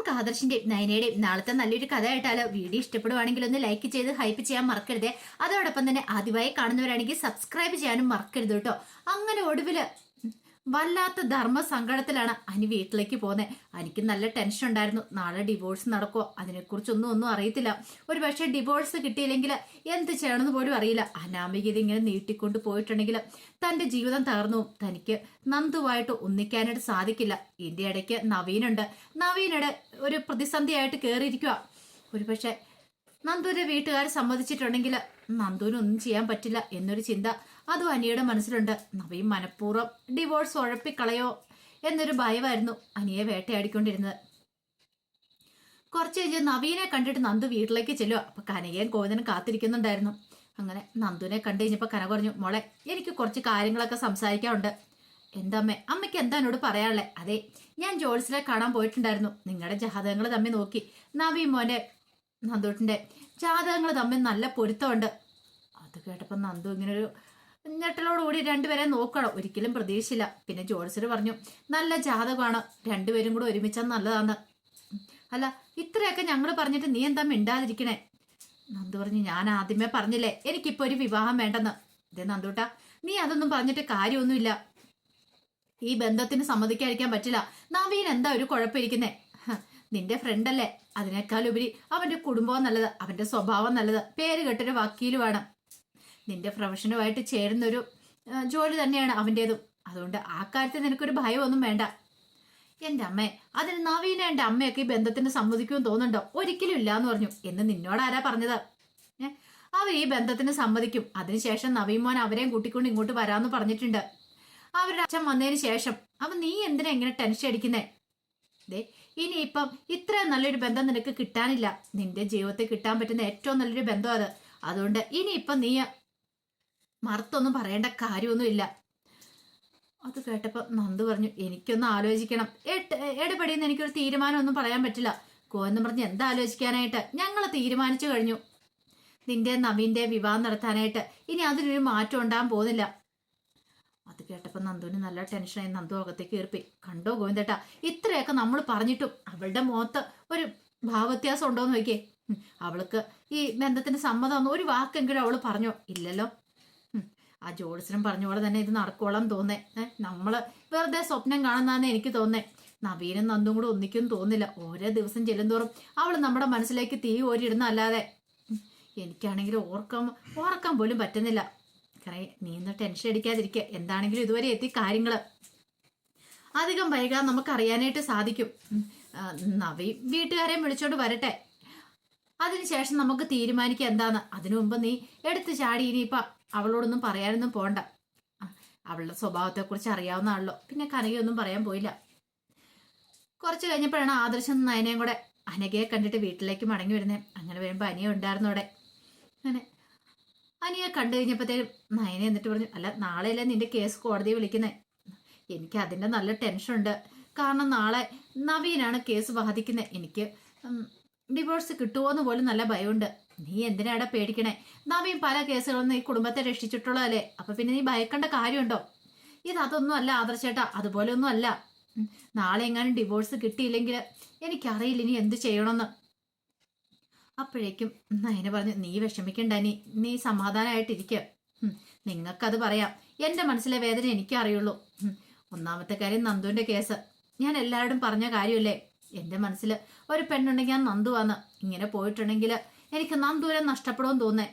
നമുക്ക് ആദർശിന്റെയും നയനയുടെയും നാളത്തെ നല്ലൊരു കഥ ആയിട്ടാലോ? വീഡിയോ ഇഷ്ടപ്പെടുവാണെങ്കിൽ ഒന്ന് ലൈക്ക് ചെയ്ത് ഹൈപ്പ് ചെയ്യാൻ മറക്കരുതേ. അതോടൊപ്പം തന്നെ ആദ്യമായി കാണുന്നവരാണെങ്കിൽ സബ്സ്ക്രൈബ് ചെയ്യാനും മറക്കരുത് കേട്ടോ. അങ്ങനെ ഒടുവില് വല്ലാത്ത ധർമ്മ സങ്കടത്തിലാണ് അനി വീട്ടിലേക്ക് പോകുന്നത്. എനിക്ക് നല്ല ടെൻഷൻ ഉണ്ടായിരുന്നു. നാളെ ഡിവോഴ്സ് നടക്കുമോ അതിനെക്കുറിച്ചൊന്നും അറിയത്തില്ല. ഒരു പക്ഷേ ഡിവോഴ്സ് കിട്ടിയില്ലെങ്കിൽ എന്ത് ചെയ്യണമെന്ന് പോലും അറിയില്ല. അനാമിക ഇതിങ്ങനെ നീട്ടിക്കൊണ്ട് പോയിട്ടുണ്ടെങ്കിൽ തന്റെ ജീവിതം തകർന്നു. തനിക്ക് നന്ദുവായിട്ട് ഒന്നിക്കാനായിട്ട് സാധിക്കില്ല. ഇതിന്റെ ഇടയ്ക്ക് നവീനയുടെ ഒരു പ്രതിസന്ധിയായിട്ട് കയറിയിരിക്കുക. ഒരു പക്ഷെ നന്ദുവിന്റെ വീട്ടുകാർ സമ്മതിച്ചിട്ടുണ്ടെങ്കിൽ നന്ദുവിനൊന്നും ചെയ്യാൻ പറ്റില്ല എന്നൊരു ചിന്ത അതും അനിയുടെ മനസ്സിലുണ്ട്. നവീൻ മനഃപൂർവ്വം ഡിവോഴ്സ് ഉഴപ്പിക്കളയോ എന്നൊരു ഭയമായിരുന്നു അനിയെ വേട്ടയാടിക്കൊണ്ടിരുന്നത്. കുറച്ച് കഴിഞ്ഞ് നവീനെ കണ്ടിട്ട് നന്ദു വീട്ടിലേക്ക് ചെല്ലുക. അപ്പൊ കനകയും കോവിന്ദനും കാത്തിരിക്കുന്നുണ്ടായിരുന്നു. അങ്ങനെ നന്ദുവിനെ കണ്ടു കഴിഞ്ഞപ്പോ കന പറഞ്ഞു, മോളെ എനിക്ക് കുറച്ച് കാര്യങ്ങളൊക്കെ സംസാരിക്കാറുണ്ട്. എന്താമ്മേ, അമ്മയ്ക്ക് എന്താ എന്നോട് പറയാനുള്ളേ? അതെ, ഞാൻ ജോത്സ്യരെ കാണാൻ പോയിട്ടുണ്ടായിരുന്നു. നിങ്ങളുടെ ജാതകങ്ങൾ തമ്മിൽ നോക്കി. നവീൻ മോനെ നന്ദൂട്ടിന്റെ ജാതകങ്ങൾ തമ്മിൽ നല്ല പൊരുത്തമുണ്ട്. അത് കേട്ടപ്പോ നന്ദു ഇങ്ങനൊരു ഞെട്ടലോടുകൂടി രണ്ടുപേരെ നോക്കണം. ഒരിക്കലും പ്രതീക്ഷിച്ചില്ല. പിന്നെ ജോത്സ്യർ പറഞ്ഞു, നല്ല ജാതകമാണ്, രണ്ടുപേരും കൂടെ ഒരുമിച്ചാൽ നല്ലതാന്ന്. അല്ല, ഇത്രയൊക്കെ ഞങ്ങൾ പറഞ്ഞിട്ട് നീ എന്താ മിണ്ടാതിരിക്കണേ? നന്ദു പറഞ്ഞു, ഞാൻ ആദ്യമേ പറഞ്ഞില്ലേ എനിക്കിപ്പോ ഒരു വിവാഹം വേണ്ടെന്ന്. ഇതേ നന്ദൂട്ടാ, നീ അതൊന്നും പറഞ്ഞിട്ട് കാര്യമൊന്നുമില്ല. ഈ ബന്ധത്തിന് സമ്മതിക്കാതിരിക്കാൻ പറ്റില്ല. നവീൻ എന്താ ഒരു കുഴപ്പമിരിക്കുന്നേ? നിന്റെ ഫ്രണ്ടല്ലേ, അതിനേക്കാൾ ഉപരി അവന്റെ കുടുംബവും നല്ലത്, അവന്റെ സ്വഭാവം നല്ലത്, പേര് കെട്ടൊരു വക്കീലുമാണ്. നിന്റെ പ്രൊഫഷനുമായിട്ട് ചേരുന്നൊരു ജോലി തന്നെയാണ് അവൻ്റെതും. അതുകൊണ്ട് ആ കാര്യത്തിൽ നിനക്കൊരു ഭയമൊന്നും വേണ്ട. എൻ്റെ അമ്മേ, അതിന് നവീന എൻ്റെ അമ്മയൊക്കെ ഈ ബന്ധത്തിന് സമ്മതിക്കുമെന്ന് തോന്നുന്നുണ്ടോ? ഒരിക്കലും ഇല്ല എന്ന് പറഞ്ഞു. എന്ന് നിന്നോട് ആരാ പറഞ്ഞത്? അവർ ഈ ബന്ധത്തിന് സമ്മതിക്കും. അതിനുശേഷം നവീൻ മോൻ അവരെയും കൂട്ടിക്കൊണ്ട് ഇങ്ങോട്ട് വരാമെന്ന് പറഞ്ഞിട്ടുണ്ട്. അവരുടെ അച്ഛൻ വന്നതിന് ശേഷം. അപ്പൊ നീ എന്തിനാ ഇങ്ങനെ ടെൻഷൻ അടിക്കുന്നേ? ദേ, ഇനിയിപ്പം ഇത്രയും നല്ലൊരു ബന്ധം നിനക്ക് കിട്ടാനില്ല. നിന്റെ ജീവിതത്തിൽ കിട്ടാൻ പറ്റുന്ന ഏറ്റവും നല്ലൊരു ബന്ധം അത്. അതുകൊണ്ട് ഇനിയിപ്പം നീ മറുത്തൊന്നും പറയേണ്ട കാര്യമൊന്നുമില്ല. അത് കേട്ടപ്പോ നന്ദു പറഞ്ഞു, എനിക്കൊന്ന് ആലോചിക്കണം. എടപടിയെന്ന് എനിക്കൊരു തീരുമാനമൊന്നും പറയാൻ പറ്റില്ല. കോയെന്ന് പറഞ്ഞ് എന്താ ആലോചിക്കാനായിട്ട്? ഞങ്ങൾ തീരുമാനിച്ചു കഴിഞ്ഞു. നിന്റെ നവീന്റെ വിവാഹം നടത്താനായിട്ട്. ഇനി അതിനൊരു മാറ്റം ഉണ്ടാകാൻ പോകുന്നില്ല. അത് കേട്ടപ്പോ നന്ദുവിന് നല്ല ടെൻഷനായി. നന്ദു അകത്തേക്ക് കയറിപ്പോയി. കണ്ടോ ഗോവിന്ദേട്ടാ, ഇത്രയൊക്കെ നമ്മൾ പറഞ്ഞിട്ടും അവളുടെ മുഖത്ത് ഒരു ഭാവവ്യത്യാസം ഉണ്ടോന്ന് നോക്കിയേ. അവൾക്ക് ഈ ബന്ധത്തിന് സമ്മതം ഒരു വാക്കെങ്കിലും അവള് പറഞ്ഞോ? ഇല്ലല്ലോ. ആ ജോത്സ്യനും പറഞ്ഞ പോലെ തന്നെ ഇത് നടക്കോളം തോന്നേ. നമ്മള് വെറുതെ സ്വപ്നം കാണുന്നതെന്ന് എനിക്ക് തോന്നേ. നവീനും നന്ദും കൂടെ ഒന്നിക്കും തോന്നില്ല. ഓരോ ദിവസം ചെല്ലുന്തോറും അവള് നമ്മുടെ മനസ്സിലേക്ക് തീ ഓരിടുന്ന അല്ലാതെ എനിക്കാണെങ്കിൽ ഓർക്കാൻ പോലും പറ്റുന്നില്ല. കാരണം നീ ഇന്ന് ടെൻഷൻ അടിക്കാതിരിക്കുക. എന്താണെങ്കിലും ഇതുവരെ എത്തി കാര്യങ്ങള് അധികം വൈകാതെ നമുക്ക് അറിയാനായിട്ട് സാധിക്കും. നവീൻ വീട്ടുകാരെ വിളിച്ചോണ്ട് വരട്ടെ. അതിനുശേഷം നമുക്ക് തീരുമാനിക്കാം എന്താന്ന്. അതിനു മുമ്പ് നീ എടുത്തു ചാടി ഇനിയിപ്പം അവളോടൊന്നും പറയാനൊന്നും പോണ്ട. അവളുടെ സ്വഭാവത്തെക്കുറിച്ച് അറിയാവുന്നതാണല്ലോ. പിന്നെ കനകയൊന്നും പറയാൻ പോയില്ല. കുറച്ച് കഴിഞ്ഞപ്പോഴാണ് ആദർശം നയനയും കൂടെ അനഘയെ കണ്ടിട്ട് വീട്ടിലേക്ക് മടങ്ങി വരുന്നത്. അങ്ങനെ വരുമ്പോൾ അനിയ ഉണ്ടായിരുന്നു അവിടെ. അങ്ങനെ അനിയെ കണ്ടു കഴിഞ്ഞപ്പോഴത്തേക്കും നയന എന്നിട്ട് പറഞ്ഞു, അല്ല നാളെയല്ലേ നിന്റെ കേസ് കോടതിയെ വിളിക്കുന്നത്? എനിക്ക് അതിൻ്റെ നല്ല ടെൻഷനുണ്ട്. കാരണം നാളെ നവീനാണ് കേസ് ബാധിക്കുന്നത്. എനിക്ക് ഡിവോഴ്സ് കിട്ടുമോന്ന് പോലും നല്ല ഭയമുണ്ട്. നീ എന്തിനാടാ പേടിക്കണേ? നവീൻ പല കേസുകളും ഈ കുടുംബത്തെ രക്ഷിച്ചിട്ടുള്ളതല്ലേ. അപ്പൊ പിന്നെ നീ ഭയക്കേണ്ട കാര്യമുണ്ടോ? അതൊന്നും അല്ല ആദർശേട്ടാ, അതുപോലെ ഒന്നും അല്ല. നാളെ എങ്ങാനും ഡിവോഴ്സ് കിട്ടിയില്ലെങ്കിൽ എനിക്കറിയില്ല ഇനി എന്ത് ചെയ്യണമെന്ന്. അപ്പോഴേക്കും നയന പറഞ്ഞു, നീ വിഷമിക്കണ്ട നീ സമാധാനമായിട്ടിരിക്കുക. നിങ്ങൾക്കത് പറയാം. എൻ്റെ മനസ്സിലെ വേദന എനിക്കേ അറിയുള്ളൂ. ഒന്നാമത്തെ കാര്യം നന്ദുവിൻ്റെ കേസ് ഞാൻ എല്ലാവരോടും പറഞ്ഞ കാര്യമല്ലേ. എൻ്റെ മനസ്സിൽ ഒരു പെണ്ണുണ്ടെങ്കിൽ ഞാൻ നന്ദുവാന്ന്. ഇങ്ങനെ പോയിട്ടുണ്ടെങ്കിൽ എനിക്ക് നന്ദുവിനെ നഷ്ടപ്പെടുമെന്ന് തോന്നേ.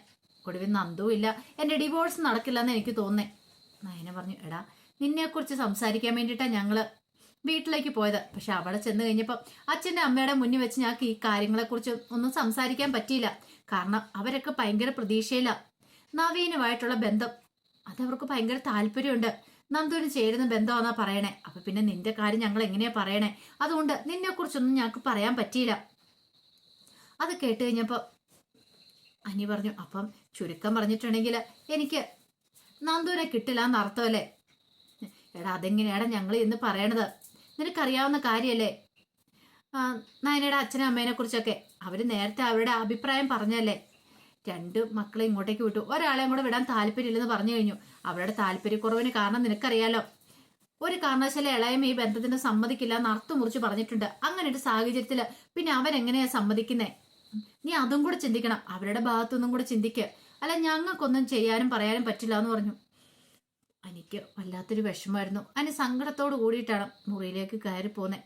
ഒടുവിൽ നന്ദു ഇല്ല, എൻ്റെ ഡിവോഴ്സ് നടക്കില്ലെന്ന് എനിക്ക് തോന്നേ. നയന പറഞ്ഞു, എടാ നിന്നെക്കുറിച്ച് സംസാരിക്കാൻ വേണ്ടിയിട്ടാണ് ഞങ്ങൾ വീട്ടിലേക്ക് പോയത്. പക്ഷെ അവിടെ ചെന്ന് കഴിഞ്ഞപ്പോൾ അച്ഛൻ്റെ അമ്മയുടെ മുന്നിൽ വെച്ച് ഞങ്ങൾക്ക് ഈ കാര്യങ്ങളെക്കുറിച്ച് ഒന്നും സംസാരിക്കാൻ പറ്റിയില്ല. കാരണം അവരൊക്കെ ഭയങ്കര പ്രതീക്ഷയില്ല. നവീനുമായിട്ടുള്ള ബന്ധം അതവർക്ക് ഭയങ്കര താല്പര്യമുണ്ട്. നന്ദുവിന് ചേരുന്ന ബന്ധമാണെന്നാ പറയണേ. അപ്പൊ പിന്നെ നിന്റെ കാര്യം ഞങ്ങൾ എങ്ങനെയാ പറയണേ? അതുകൊണ്ട് നിന്നെക്കുറിച്ചൊന്നും ഞങ്ങൾക്ക് പറയാൻ പറ്റിയില്ല. അത് കേട്ട് കഴിഞ്ഞപ്പോൾ അനി പറഞ്ഞു, അപ്പം ചുരുക്കം പറഞ്ഞിട്ടുണ്ടെങ്കിൽ എനിക്ക് നന്ദുവിനെ കിട്ടില്ല എന്നർത്ഥമല്ലേ? എടാ അതെങ്ങനെയാടാ ഞങ്ങൾ ഇന്ന് പറയണത്? നിനക്കറിയാവുന്ന കാര്യമല്ലേ. നയനയുടെ അച്ഛനും അമ്മേനെ കുറിച്ചൊക്കെ അവർ നേരത്തെ അവരുടെ അഭിപ്രായം പറഞ്ഞല്ലേ. 2 മക്കളെ ഇങ്ങോട്ടേക്ക് വിട്ടു. ഒരാളെയും കൂടെ വിടാൻ താല്പര്യമില്ലെന്ന് പറഞ്ഞു കഴിഞ്ഞു. അവരുടെ താല്പര്യക്കുറവിന് കാരണം നിനക്കറിയാലോ. ഒരു കാരണവശാലും ഇളയം ഈ ബന്ധത്തിന് സമ്മതിക്കില്ല എന്ന് അർത്ഥം മുറിച്ച് പറഞ്ഞിട്ടുണ്ട്. അങ്ങനെ ഒരു സാഹചര്യത്തില് പിന്നെ അവൻ എങ്ങനെയാ സമ്മതിക്കുന്നേ? നീ അതും കൂടെ ചിന്തിക്കണം, അവരുടെ ഭാഗത്തുനിന്നും കൂടെ ചിന്തിക്കുക. അല്ല, ഞങ്ങൾക്കൊന്നും ചെയ്യാനും പറയാനും പറ്റില്ല എന്ന് പറഞ്ഞു. എനിക്ക് വല്ലാത്തൊരു വിഷമമായിരുന്നു. അതിന് സങ്കടത്തോട് കൂടിയിട്ടാണ് മുറിയിലേക്ക് കയറി പോന്നെ.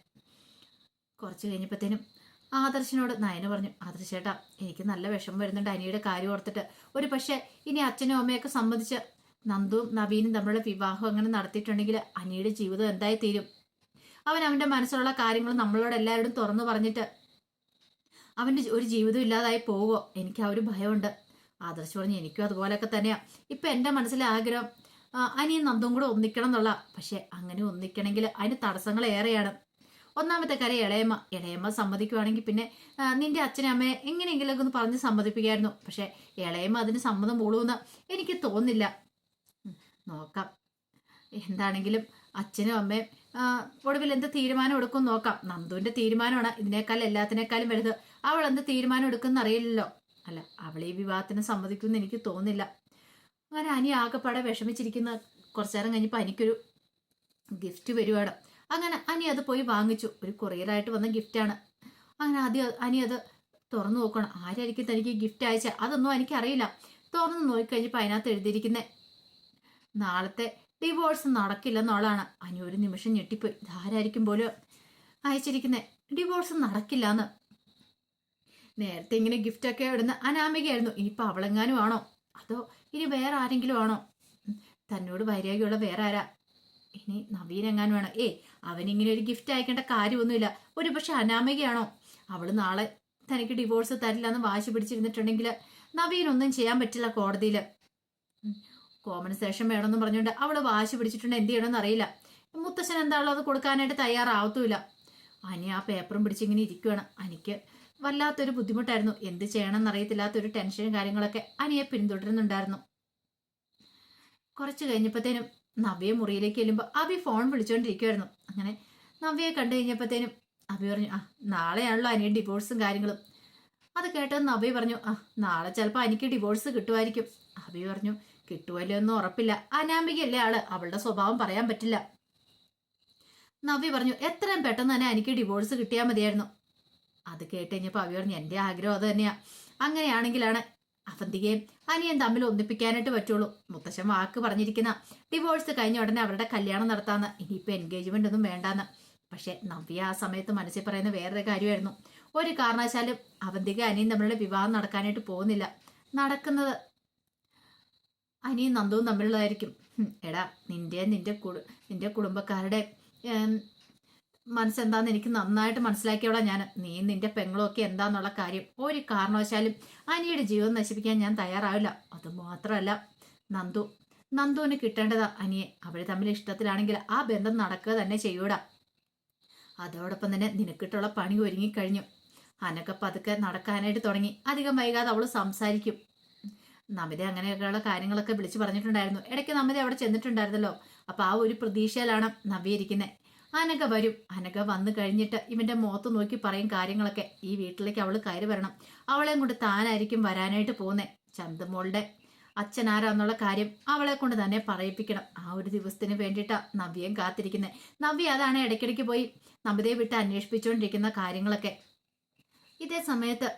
കുറച്ച് കഴിഞ്ഞപ്പോഴത്തേനും ആദർശിനോട് നയന പറഞ്ഞു, ആദർശേട്ടാ എനിക്ക് നല്ല വിഷമം വരുന്നുണ്ട് അനിയുടെ കാര്യം ഓർത്തിട്ട്. ഒരു പക്ഷെ ഇനി അച്ഛനും അമ്മയൊക്കെ സമ്മതിച്ച് നന്ദുവും നവീനും തമ്മിലുള്ള വിവാഹം അങ്ങനെ നടത്തിയിട്ടുണ്ടെങ്കിൽ അനിയുടെ ജീവിതം എന്തായി തീരും? അവന്റെ മനസ്സിലുള്ള കാര്യങ്ങൾ നമ്മളോട് എല്ലാവരോടും തുറന്നു പറഞ്ഞിട്ട് അവന്റെ ഒരു ജീവിതം ഇല്ലാതായി പോവോ? എനിക്ക് ആ ഒരു ഭയമുണ്ട്. ആദർശ് പറഞ്ഞു, എനിക്കും അതുപോലെയൊക്കെ തന്നെയാ. ഇപ്പൊ എന്റെ മനസ്സിലെ ആഗ്രഹം അനിയും നന്ദും കൂടെ ഒന്നിക്കണം എന്നുള്ള. പക്ഷെ അങ്ങനെ ഒന്നിക്കണമെങ്കിൽ അതിന് തടസ്സങ്ങൾ ഏറെയാണ്. ഒന്നാമത്തെ കാര്യം ഇളയമ്മ സമ്മതിക്കുവാണെങ്കിൽ പിന്നെ നിന്റെ അച്ഛനും അമ്മയെ എങ്ങനെയെങ്കിലുമൊക്കെ ഒന്ന് പറഞ്ഞ് സമ്മതിപ്പിക്കായിരുന്നു. പക്ഷെ ഇളയമ്മ അതിന് സമ്മതം മൂളുമെന്ന് എനിക്ക് തോന്നുന്നില്ല. നോക്കാം, എന്താണെങ്കിലും അച്ഛനും അമ്മയും ഒടുവിൽ എന്ത് തീരുമാനം എടുക്കും നോക്കാം. നന്ദുവിന്റെ തീരുമാനമാണ് ഇതിനേക്കാൾ എല്ലാത്തിനേക്കാളും വലുത്. അവൾ എന്ത് തീരുമാനം എടുക്കുമെന്ന് അറിയില്ലല്ലോ. അല്ല, അവൾ ഈ വിവാഹത്തിന് സമ്മതിക്കുമെന്ന് എനിക്ക് തോന്നുന്നില്ല. അങ്ങനെ അനി ആകെപ്പാടെ വിഷമിച്ചിരിക്കുന്ന കുറച്ചു നേരം കഴിഞ്ഞപ്പോൾ അനിക്കൊരു ഗിഫ്റ്റ് വരുവാണ്. അങ്ങനെ അനി അത് പോയി വാങ്ങിച്ചു. ഒരു കൊറിയറായിട്ട് വന്ന ഗിഫ്റ്റാണ്. അങ്ങനെ ആദ്യം അനി അത് തുറന്നു നോക്കണം, ആരായിരിക്കും തനിക്ക് ഗിഫ്റ്റ് അയച്ച. അതൊന്നും എനിക്കറിയില്ല. തുറന്നു നോക്കിക്കഴിഞ്ഞപ്പോൾ അതിനകത്ത് എഴുതിയിരിക്കുന്നത് നാളത്തെ ഡിവോഴ്സ് നടക്കില്ലെന്നുള്ളതാണ്. അനി ഒരു നിമിഷം ഞെട്ടിപ്പോയി. ഇതാരായിരിക്കും പോലും അയച്ചിരിക്കുന്നത്? ഡിവോഴ്സ് നടക്കില്ല. നേരത്തെ ഇങ്ങനെ ഗിഫ്റ്റൊക്കെ ഇടുന്ന അനാമികയായിരുന്നു. ഇനിയിപ്പോൾ അവളെങ്ങാനും ആണോ, അതോ ഇനി വേറെ ആരെങ്കിലും ആണോ? തന്നോട് വൈരാഗ്യമുള്ള വേറെ ആരാ? ഇനി നവീനെങ്ങാനും വേണം. അവനിങ്ങനെ ഒരു ഗിഫ്റ്റ് അയക്കേണ്ട കാര്യമൊന്നുമില്ല. ഒരു പക്ഷെ അനാമികയാണോ? അവള് നാളെ തനിക്ക് ഡിവോഴ്സ് തരില്ല എന്ന് വാശി പിടിച്ചിരുന്നിട്ടുണ്ടെങ്കിൽ നവീനൊന്നും ചെയ്യാൻ പറ്റില്ല. കോടതിയിൽ കോമ്പൻസേഷൻ വേണമെന്ന് പറഞ്ഞുകൊണ്ട് അവള് വാശി പിടിച്ചിട്ടുണ്ട്. എന്ത് ചെയ്യണമെന്ന് അറിയില്ല. മുത്തശ്ശൻ എന്താണല്ലോ അത് കൊടുക്കാനായിട്ട് തയ്യാറാവത്തുമില്ല. അനി ആ പേപ്പറും പിടിച്ചിങ്ങനെ ഇരിക്കുകയാണ്. അനിക്ക് വല്ലാത്തൊരു ബുദ്ധിമുട്ടായിരുന്നു. എന്ത് ചെയ്യണമെന്ന് അറിയത്തില്ലാത്തൊരു ടെൻഷനും കാര്യങ്ങളൊക്കെ അനിയെ പിന്തുടരുന്നുണ്ടായിരുന്നു. കുറച്ച് കഴിഞ്ഞപ്പോഴത്തേനും നവ്യെ മുറിയിലേക്ക് ചെല്ലുമ്പോൾ അഭി ഫോൺ വിളിച്ചുകൊണ്ടിരിക്കുമായിരുന്നു. അങ്ങനെ നവ്യെ കണ്ടു കഴിഞ്ഞപ്പോഴത്തേനും അഭി പറഞ്ഞു, നാളെയാണല്ലോ അനിയ ഡിവോഴ്സും കാര്യങ്ങളും. അത് കേട്ടത് നവ്യ പറഞ്ഞു, നാളെ ചിലപ്പോൾ എനിക്ക് ഡിവോഴ്സ് കിട്ടുമായിരിക്കും. അഭി പറഞ്ഞു, കിട്ടുമല്ലോ ഒന്നും ഉറപ്പില്ല. അനാമികയല്ലേ ആള്, അവളുടെ സ്വഭാവം പറയാൻ പറ്റില്ല. നവ്യ പറഞ്ഞു, എത്രയും പെട്ടെന്ന് തന്നെ എനിക്ക് ഡിവോഴ്സ് കിട്ടിയാൽ മതിയായിരുന്നു. അത് കേട്ട് കഴിഞ്ഞപ്പോൾ അഭി പറഞ്ഞു, എൻ്റെ ആഗ്രഹം അത് തന്നെയാ. അങ്ങനെയാണെങ്കിലാണ് അവന്തികയും അനിയൻ തമ്മിൽ ഒന്നിപ്പിക്കാനായിട്ട് പറ്റുള്ളൂ. മുത്തശ്ശൻ വാക്ക് പറഞ്ഞിരിക്കുന്ന ഡിവോഴ്സ് കഴിഞ്ഞ ഉടനെ അവരുടെ കല്യാണം നടത്താന്ന്. ഇനിയിപ്പോൾ എൻഗേജ്മെന്റ് ഒന്നും വേണ്ടാന്ന്. പക്ഷെ നവ്യ ആ സമയത്ത് മനസ്സിൽ പറയുന്ന വേറൊരു കാര്യമായിരുന്നു. ഒരു കാരണവശാലും അവന്തിക അനിയൻ തമ്മിലുള്ള വിവാഹം നടക്കാനായിട്ട് പോകുന്നില്ല. നടക്കുന്നത് അനിയും നന്ദുവും തമ്മിലുള്ളതായിരിക്കും. എടാ, നിന്റെ കുടുംബക്കാരുടെ മനസ്സെന്താന്ന് എനിക്ക് നന്നായിട്ട് മനസ്സിലാക്കിയോളാം ഞാൻ. നീ നിന്റെ പെങ്ങളൊക്കെ എന്താന്നുള്ള കാര്യം. ഒരു കാരണവശാലും അനിയുടെ ജീവൻ നശിപ്പിക്കാൻ ഞാൻ തയ്യാറാവില്ല. അതുമാത്രമല്ല, നന്ദുവിന് കിട്ടേണ്ടതാ അനിയെ. അവര് തമ്മിൽ ഇഷ്ടത്തിലാണെങ്കിൽ ആ ബന്ധം നടക്കുക തന്നെ ചെയ്യൂടാ. അതോടൊപ്പം തന്നെ നിനക്കിട്ടുള്ള പണി ഒരുങ്ങിക്കഴിഞ്ഞു. അനൊക്കെ പതുക്കെ നടക്കാനായിട്ട് തുടങ്ങി. അധികം വൈകാതെ അവള് സംസാരിക്കും. നമിത അങ്ങനെയൊക്കെയുള്ള കാര്യങ്ങളൊക്കെ വിളിച്ചു പറഞ്ഞിട്ടുണ്ടായിരുന്നു. ഇടയ്ക്ക് നമിത അവിടെ ചെന്നിട്ടുണ്ടായിരുന്നല്ലോ. അപ്പൊ ആ ഒരു പ്രതീക്ഷയിലാണ് നവ്യ ഇരിക്കുന്നത്. അനഘ വരും. അനഘ വന്നു കഴിഞ്ഞിട്ട് ഇവന്റെ മുഖത്ത് നോക്കി പറയും കാര്യങ്ങളൊക്കെ. ഈ വീട്ടിലേക്ക് അവള് കയറി വരണം. അവളെയും കൊണ്ട് താനായിരിക്കും വരാനായിട്ട് പോകുന്നേ. ചന്തുമോളുടെ അച്ഛനാരാന്നുള്ള കാര്യം അവളെ കൊണ്ട് തന്നെ പറയിപ്പിക്കണം. ആ ഒരു ദിവസത്തിന് വേണ്ടിയിട്ടാ നവ്യയും കാത്തിരിക്കുന്നത്. നവ്യ അതാണ് ഇടയ്ക്കിടയ്ക്ക് പോയി നമിതയെ വിട്ട് അന്വേഷിപ്പിച്ചുകൊണ്ടിരിക്കുന്ന കാര്യങ്ങളൊക്കെ. ഇതേ സമയത്ത്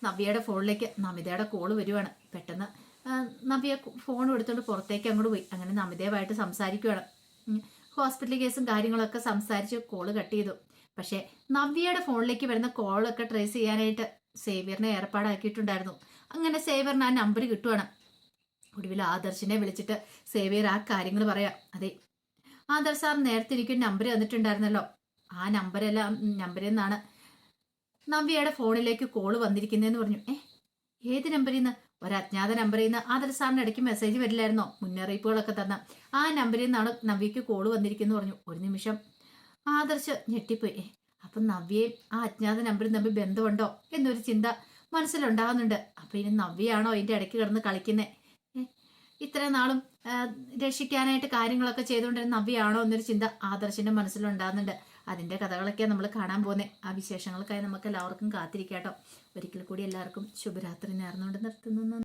നവ്യയുടെ ഫോണിലേക്ക് നമിതയുടെ കോള് വരുവാണ്. പെട്ടെന്ന് നവ്യ ഫോൺ എടുത്തുകൊണ്ട് പുറത്തേക്ക് അങ്ങോട്ട് പോയി. അങ്ങനെ നമിതയുമായിട്ട് സംസാരിക്കുകയാണ്. ഹോസ്പിറ്റൽ കേസും കാര്യങ്ങളൊക്കെ സംസാരിച്ച് കോള് കട്ട് ചെയ്തു. പക്ഷെ നവ്യയുടെ ഫോണിലേക്ക് വരുന്ന കോളൊക്കെ ട്രേസ് ചെയ്യാനായിട്ട് സേവ്യറിനെ ഏർപ്പാടാക്കിയിട്ടുണ്ടായിരുന്നു. അങ്ങനെ സേവ്യറിന് ആ നമ്പർ കിട്ടുവാണ്. ഒടുവിൽ ആദർശിനെ വിളിച്ചിട്ട് സേവ്യർ ആ കാര്യങ്ങൾ പറയാം. അതെ, ആദർശ് സാർ നേരത്തെ എനിക്കൊരു നമ്പർ തന്നിട്ടുണ്ടായിരുന്നല്ലോ. ആ നമ്പറിൽ നിന്നാണ് നവ്യയുടെ ഫോണിലേക്ക് കോള് വന്നിരിക്കുന്നതെന്ന് പറഞ്ഞു. ഏത് നമ്പറിൽ നിന്ന്? ഒരു അജ്ഞാത നമ്പറിൽ നിന്ന്. ആദർശ് സാറിന് ഇടയ്ക്ക് മെസ്സേജ് വരില്ലായിരുന്നോ, മുന്നറിയിപ്പുകളൊക്കെ തന്ന? ആ നമ്പറിൽ നിന്നാണ് നവ്യക്ക് കോള് വന്നിരിക്കുന്നു പറഞ്ഞു. ഒരു നിമിഷം ആദർശ് ഞെട്ടിപ്പോയി. അപ്പം നവ്യയും ആ അജ്ഞാത നമ്പറിൽ തമ്മിൽ ബന്ധമുണ്ടോ എന്നൊരു ചിന്ത മനസ്സിലുണ്ടാകുന്നുണ്ട്. അപ്പൊ ഇനി നവ്യയാണോ അതിന്റെ ഇടയ്ക്ക് കിടന്ന് കളിക്കുന്നത്? ഇത്രയും നാളും രക്ഷിക്കാനായിട്ട് കാര്യങ്ങളൊക്കെ ചെയ്തുകൊണ്ടിരുന്ന നവ്യയാണോ എന്നൊരു ചിന്ത ആദർശിന്റെ മനസ്സിലുണ്ടാകുന്നുണ്ട്. അതിന്റെ കഥകളൊക്കെ നമ്മൾ കാണാൻ പോകുന്നത്. ആ വിശേഷങ്ങൾക്കായി നമുക്ക് എല്ലാവർക്കും കാത്തിരിക്കാട്ടോ. ഒരിക്കൽ കൂടി എല്ലാവർക്കും ശുഭരാത്രി നേർന്നുകൊണ്ട് നിർത്തുന്നു.